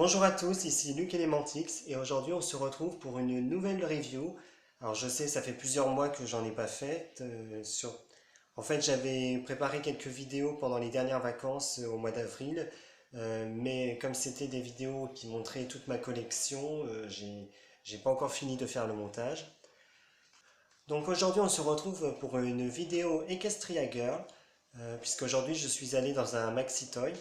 Bonjour à tous, ici Luc Elementix et aujourd'hui on se retrouve pour une nouvelle review. Alors je sais, ça fait plusieurs mois que j'en ai pas fait. En fait, j'avais préparé quelques vidéos pendant les dernières vacances au mois d'avril, mais comme c'était des vidéos qui montraient toute ma collection, j'ai pas encore fini de faire le montage. Donc aujourd'hui on se retrouve pour une vidéo Equestria Girl, puisqu'aujourd'hui je suis allé dans un Maxi Toy,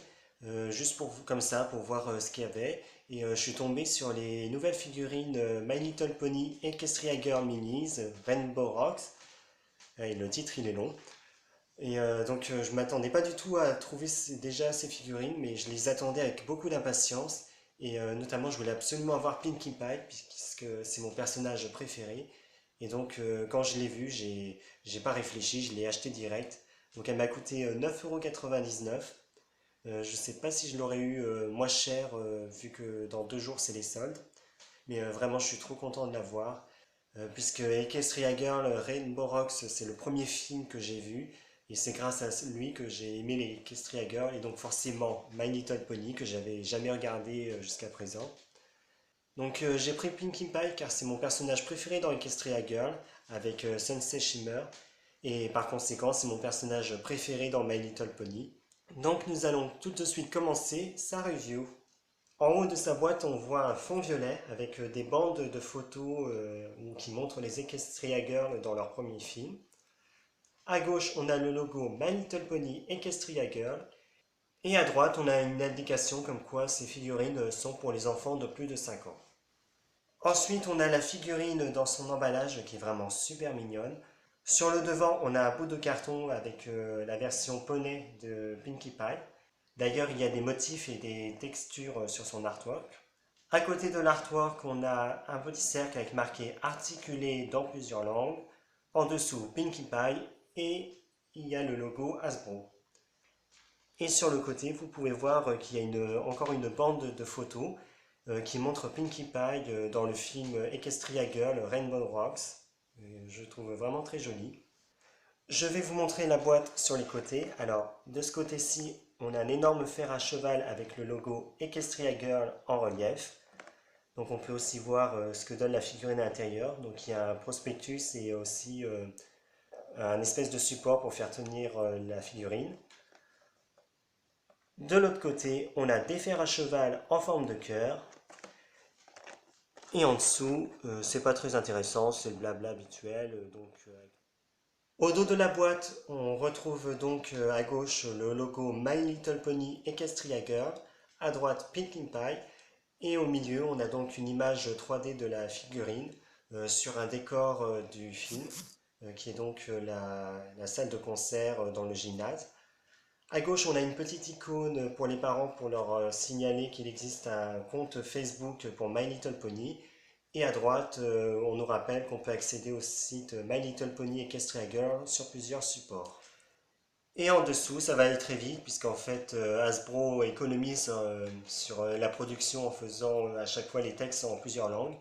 juste comme ça, pour voir ce qu'il y avait. Et je suis tombé sur les nouvelles figurines My Little Pony Equestria Girl Minis, Rainbow Rocks. Et le titre il est long. Et donc je m'attendais pas du tout à trouver déjà ces figurines, mais je les attendais avec beaucoup d'impatience. Et notamment je voulais absolument avoir Pinkie Pie, puisque c'est mon personnage préféré. Et donc quand je l'ai vue, j'ai pas réfléchi, je l'ai acheté direct. Donc elle m'a coûté 9,99 €. Je ne sais pas si je l'aurais eu moins cher, vu que dans 2 jours c'est les soldes. Mais vraiment je suis trop content de l'avoir. Puisque Equestria Girl Rainbow Rocks, c'est le premier film que j'ai vu. Et c'est grâce à lui que j'ai aimé les Equestria Girl. Et donc forcément My Little Pony que j'avais jamais regardé jusqu'à présent. Donc j'ai pris Pinkie Pie car c'est mon personnage préféré dans Equestria Girl avec Sunset Shimmer. Et par conséquent c'est mon personnage préféré dans My Little Pony. Donc nous allons tout de suite commencer sa review. En haut de sa boîte, on voit un fond violet avec des bandes de photos qui montrent les Equestria Girls dans leur premier film. À gauche, on a le logo My Little Pony Equestria Girl. Et à droite, on a une indication comme quoi ces figurines sont pour les enfants de plus de 5 ans. Ensuite, on a la figurine dans son emballage qui est vraiment super mignonne. Sur le devant, on a un bout de carton avec la version poney de Pinkie Pie. D'ailleurs, il y a des motifs et des textures sur son artwork. À côté de l'artwork, on a un petit cercle avec marqué articulé dans plusieurs langues. En dessous, Pinkie Pie et il y a le logo Hasbro. Et sur le côté, vous pouvez voir qu'il y a encore une bande de photos qui montre Pinkie Pie dans le film Equestria Girl Rainbow Rocks. Je trouve vraiment très joli. Je vais vous montrer la boîte sur les côtés. Alors, de ce côté-ci, on a un énorme fer à cheval avec le logo Equestria Girl en relief. Donc on peut aussi voir ce que donne la figurine à l'intérieur. Donc il y a un prospectus et aussi un espèce de support pour faire tenir la figurine. De l'autre côté, on a des fers à cheval en forme de cœur. Et en dessous, c'est pas très intéressant, c'est le blabla habituel. Au dos de la boîte, on retrouve donc à gauche le logo My Little Pony Equestria Girl, à droite Pinkie Pie, et au milieu on a donc une image 3D de la figurine sur un décor du film, qui est donc la salle de concert dans le gymnase. À gauche, on a une petite icône pour les parents pour leur signaler qu'il existe un compte Facebook pour My Little Pony. Et à droite, on nous rappelle qu'on peut accéder au site My Little Pony Equestria Girl sur plusieurs supports. Et en dessous, ça va aller très vite, puisqu'en fait, Hasbro économise sur la production en faisant à chaque fois les textes en plusieurs langues.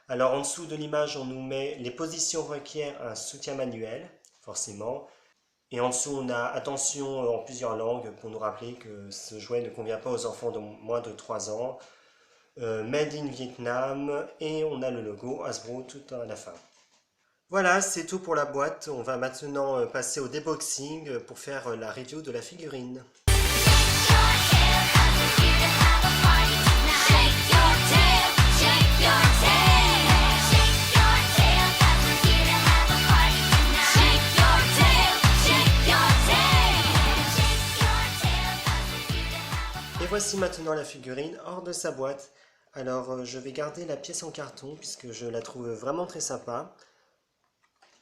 Alors en dessous de l'image, on nous met les positions requièrent un soutien manuel, forcément. Et en dessous, on a attention en plusieurs langues pour nous rappeler que ce jouet ne convient pas aux enfants de moins de 3 ans. Made in Vietnam, et on a le logo Hasbro tout à la fin. Voilà, c'est tout pour la boîte. On va maintenant passer au déboxing pour faire la review de la figurine. Et voici maintenant la figurine hors de sa boîte. Alors je vais garder la pièce en carton puisque je la trouve vraiment très sympa.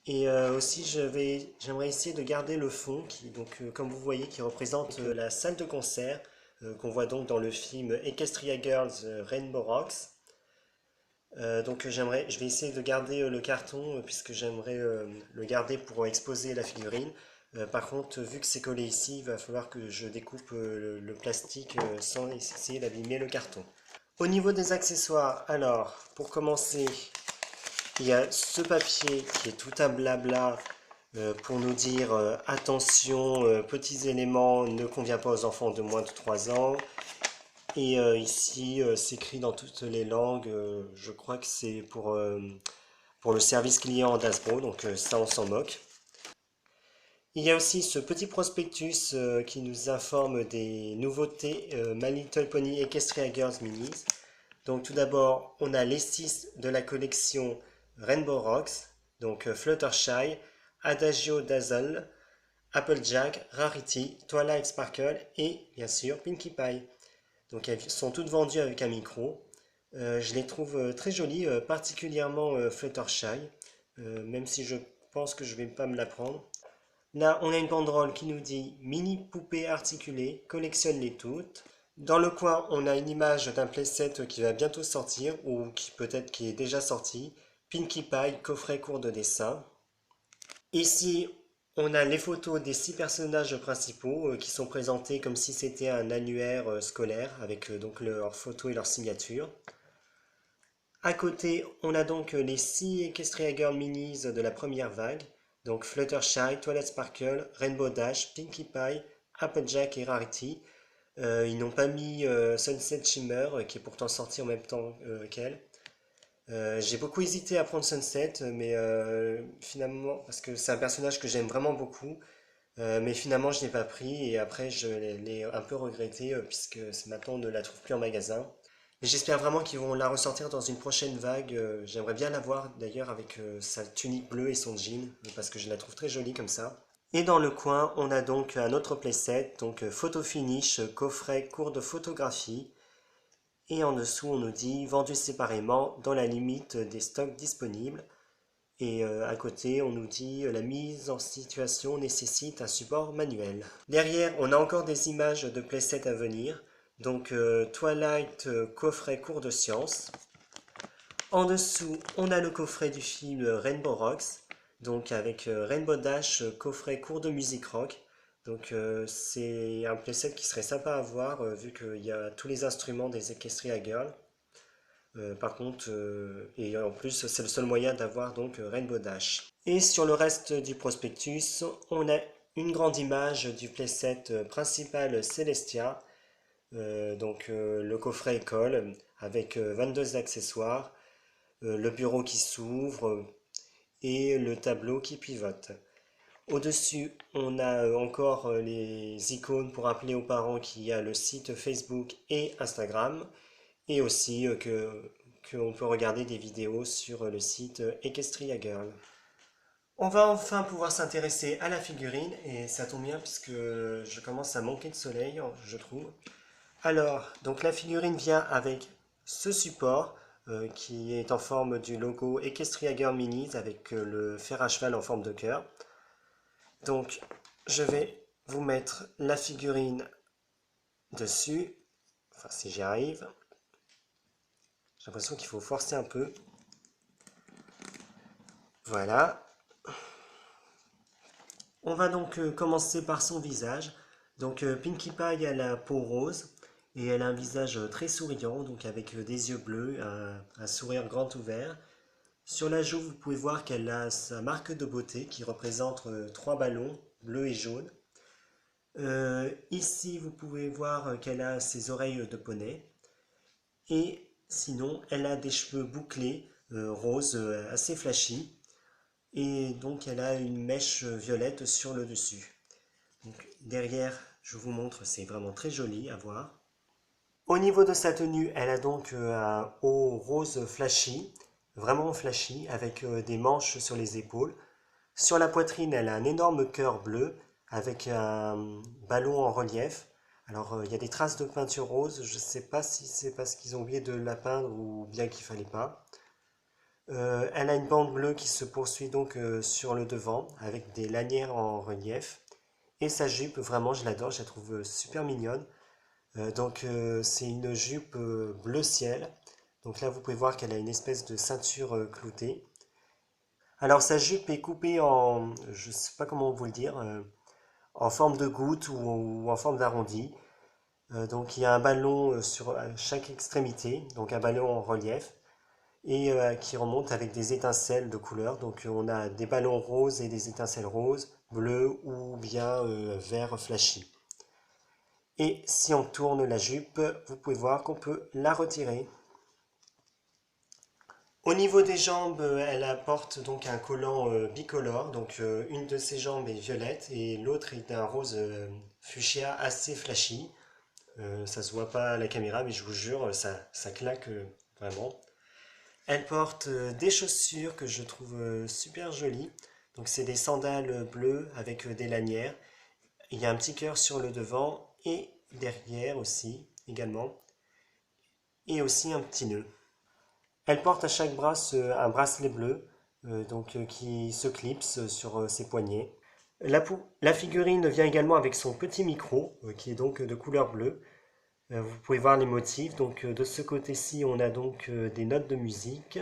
Et aussi j'aimerais essayer de garder le fond qui, donc, comme vous voyez, qui représente la salle de concert qu'on voit donc dans le film Equestria Girls Rainbow Rocks. Donc je vais essayer de garder le carton puisque j'aimerais le garder pour exposer la figurine. Par contre, vu que c'est collé ici, il va falloir que je découpe le plastique sans essayer d'abîmer le carton. Au niveau des accessoires, alors, pour commencer, il y a ce papier qui est tout un blabla pour nous dire attention, petits éléments ne convient pas aux enfants de moins de 3 ans. Et ici, c'est écrit dans toutes les langues. Je crois que c'est pour le service client d'Hasbro, donc ça, on s'en moque. Il y a aussi ce petit prospectus qui nous informe des nouveautés My Little Pony Equestria Girls Minis. Donc tout d'abord, on a les 6 de la collection Rainbow Rocks, donc Fluttershy, Adagio Dazzle, Applejack, Rarity, Twilight Sparkle et bien sûr Pinkie Pie. Donc elles sont toutes vendues avec un micro. Je les trouve très jolies, particulièrement Fluttershy, même si je pense que je vais pas me la prendre. Là, on a une banderole qui nous dit mini poupée articulée, collectionne-les toutes. Dans le coin, on a une image d'un playset qui va bientôt sortir, ou qui peut-être qui est déjà sorti. Pinkie Pie, coffret court de dessin. Ici, on a les photos des 6 personnages principaux qui sont présentés comme si c'était un annuaire scolaire avec donc leurs photos et leurs signatures. À côté, on a donc les 6 Equestria Girl Minis de la première vague. Donc Fluttershy, Twilight Sparkle, Rainbow Dash, Pinkie Pie, Applejack et Rarity. Ils n'ont pas mis Sunset Shimmer qui est pourtant sorti en même temps qu'elle. J'ai beaucoup hésité à prendre Sunset, mais finalement, parce que c'est un personnage que j'aime vraiment beaucoup, mais finalement je ne l'ai pas pris et après je l'ai un peu regretté puisque maintenant on ne la trouve plus en magasin. Mais j'espère vraiment qu'ils vont la ressortir dans une prochaine vague. J'aimerais bien la voir d'ailleurs avec sa tunique bleue et son jean, parce que je la trouve très jolie comme ça. Et dans le coin, on a donc un autre playset, donc photo finish, coffret cours de photographie. Et en dessous, on nous dit vendu séparément dans la limite des stocks disponibles. Et à côté, on nous dit la mise en situation nécessite un support manuel. Derrière, on a encore des images de playsets à venir. Donc Twilight, coffret cours de sciences. En dessous, on a le coffret du film Rainbow Rocks. Donc avec Rainbow Dash, coffret cours de musique rock. Donc c'est un playset qui serait sympa à voir vu qu'il y a tous les instruments des Equestria Girls. Par contre, et en plus, c'est le seul moyen d'avoir donc Rainbow Dash. Et sur le reste du prospectus, on a une grande image du playset principal Celestia, donc le coffret école avec 22 accessoires, le bureau qui s'ouvre et le tableau qui pivote. Au-dessus, on a encore les icônes pour rappeler aux parents qu'il y a le site Facebook et Instagram et aussi qu'on peut regarder des vidéos sur le site Equestria Girl. On va enfin pouvoir s'intéresser à la figurine et ça tombe bien puisque je commence à manquer de soleil, je trouve. Alors, donc la figurine vient avec ce support qui est en forme du logo Equestria Girl Minis avec le fer à cheval en forme de cœur. Donc, je vais vous mettre la figurine dessus, enfin si j'y arrive. J'ai l'impression qu'il faut forcer un peu. Voilà. On va donc commencer par son visage. Donc Pinkie Pie a la peau rose et elle a un visage très souriant, donc avec des yeux bleus, un sourire grand ouvert. Sur la joue, vous pouvez voir qu'elle a sa marque de beauté qui représente trois ballons, bleu et jaune. Ici, vous pouvez voir qu'elle a ses oreilles de poney. Et sinon, elle a des cheveux bouclés, roses, assez flashy. Et donc, elle a une mèche violette sur le dessus. Donc, derrière, je vous montre, c'est vraiment très joli à voir. Au niveau de sa tenue, elle a donc un haut rose flashy, vraiment flashy, avec des manches sur les épaules. Sur la poitrine, elle a un énorme cœur bleu avec un ballon en relief. Alors, il y a des traces de peinture rose. Je ne sais pas si c'est parce qu'ils ont oublié de la peindre ou bien qu'il fallait pas. Elle a une bande bleue qui se poursuit donc sur le devant avec des lanières en relief. Et sa jupe, vraiment, je l'adore, je la trouve super mignonne. C'est une jupe bleu ciel. Donc là, vous pouvez voir qu'elle a une espèce de ceinture cloutée. Alors sa jupe est coupée en, je ne sais pas comment vous le dire, en forme de goutte ou en forme d'arrondi. Donc il y a un ballon sur chaque extrémité, donc un ballon en relief, et qui remonte avec des étincelles de couleur. Donc on a des ballons roses et des étincelles roses, bleues ou bien vert flashy. Et si on tourne la jupe, vous pouvez voir qu'on peut la retirer. Au niveau des jambes, elle apporte donc un collant bicolore, donc une de ses jambes est violette et l'autre est d'un rose fuchsia assez flashy. Ça se voit pas à la caméra, mais je vous jure, ça claque vraiment. Elle porte des chaussures que je trouve super jolies. Donc c'est des sandales bleues avec des lanières. Il y a un petit cœur sur le devant et derrière aussi également. Et aussi un petit nœud. Elle porte à chaque bras un bracelet bleu qui se clipse sur ses poignets. La figurine vient également avec son petit micro qui est donc de couleur bleue. Vous pouvez voir les motifs. Donc de ce côté-ci, on a donc des notes de musique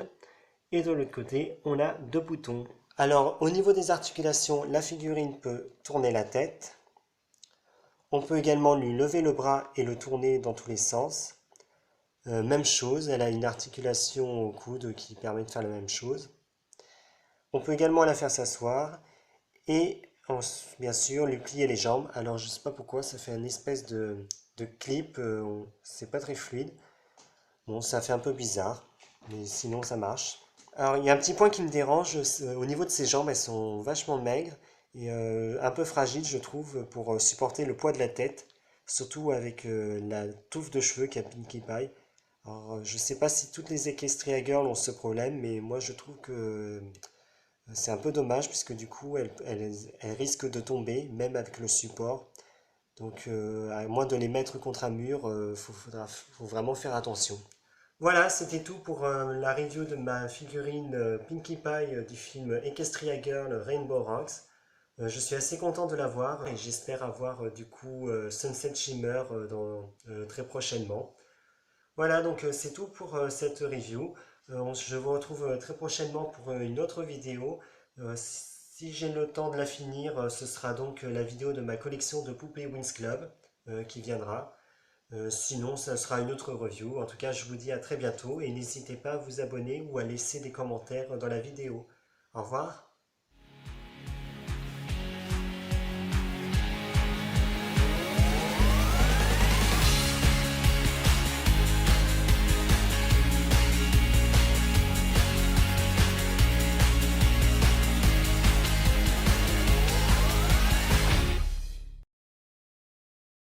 et de l'autre côté, on a deux boutons. Alors au niveau des articulations, la figurine peut tourner la tête. On peut également lui lever le bras et le tourner dans tous les sens. Même chose, elle a une articulation au coude qui permet de faire la même chose. On peut également la faire s'asseoir et bien sûr lui plier les jambes. Alors je sais pas pourquoi, ça fait une espèce de clip, c'est pas très fluide. Bon, ça fait un peu bizarre, mais sinon ça marche. Alors il y a un petit point qui me dérange, au niveau de ses jambes, elles sont vachement maigres et un peu fragiles je trouve pour supporter le poids de la tête, surtout avec la touffe de cheveux qu'a Pinkie Pie. Alors, je sais pas si toutes les Equestria Girls ont ce problème, mais moi je trouve que c'est un peu dommage puisque du coup elles risquent de tomber, même avec le support. Donc à moins de les mettre contre un mur, faut vraiment faire attention. Voilà, c'était tout pour la review de ma figurine Pinkie Pie du film Equestria Girl Rainbow Rocks. Je suis assez content de la voir et j'espère avoir du coup Sunset Shimmer très prochainement. Voilà, donc c'est tout pour cette review. Je vous retrouve très prochainement pour une autre vidéo. Si j'ai le temps de la finir, ce sera donc la vidéo de ma collection de poupées Winx Club qui viendra. Sinon, ça sera une autre review. En tout cas, je vous dis à très bientôt et n'hésitez pas à vous abonner ou à laisser des commentaires dans la vidéo. Au revoir.